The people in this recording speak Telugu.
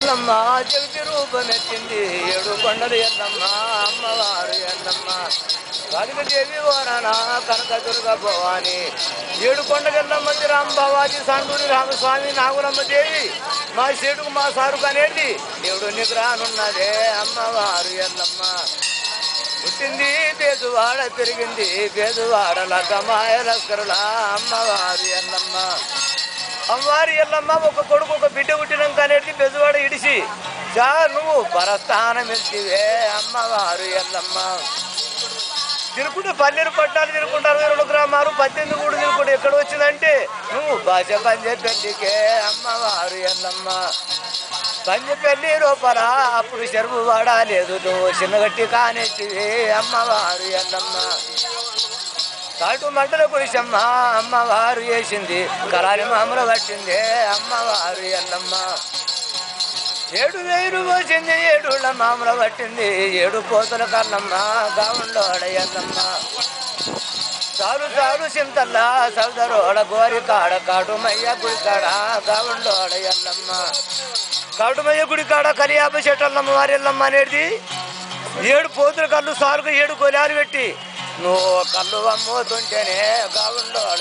ఎల్లమ్మ జగతి రూపమెత్తింది ఏడు కొండలు ఎల్లమ్మ అమ్మవారు ఎల్లమ్మ దేవి ఓరానా కనక దుర్గ భవాని ఏడు కొండలు ఎల్లమ్మ రాంబావాజీ సండూరి రామస్వామి నాగులమ్మ దేవి మా చెడుకు మా సారుకు అనేది దేవుడు నిగ్రహనున్నదే అమ్మవారు ఎల్లమ్మ పుట్టింది పేదువాడ పెరిగింది పేదువాడ లగ్గమాయ లస్కరుల అమ్మవారు ఎల్లమ్మ అమ్మవారి ఎల్లమ్మ ఒక కొడుకు ఒక బిడ్డ పుట్టినాక అనేది పెద్దవాడ ఇడిసి చా నువ్వు పరస్థానం ఎత్తివే అమ్మవారు ఎల్లమ్మ తిరుకుంటే 12 పట్టాలు తిరుకుంటారు 22 గ్రామాలు 18 కూడా తిరుకుంటే ఎక్కడ వచ్చిందంటే నువ్వు భాష పంజపెల్లికే అమ్మవారు ఎల్లమ్మ పంజపెల్లి రూపరా అప్పుడు చెరువు వాడలేదు నువ్వు చిన్నగట్టి కానెత్తివే అమ్మవారు ఎల్లమ్మ కాటు మంటల కురిసమ్మ అమ్మవారు వేసింది కరాలి మామూలు పట్టింది అమ్మవారు ఎల్లమ్మ 7,000 పోసింది 7 మామూలు పట్టింది 7 పోతల కన్నమ్మ గావుండోడ ఎల్లమ్మ చాలు చాలు చింతల్లా సౌదరోడ గోరి కాడ కాటుమయ్య గుడి కాడ గావుండోడ ఎల్లమ్మ కాటుమయ్య గుడి కాడ కలియాప చెట్టల్లమ్మ వారి ఎల్లమ్మ అనేది 7 పోతుల కళ్ళు సాలుకు 7 కొలాలు పెట్టి నువ్వు కళ్ళు అమ్ముతుంటేనే గావుండోడ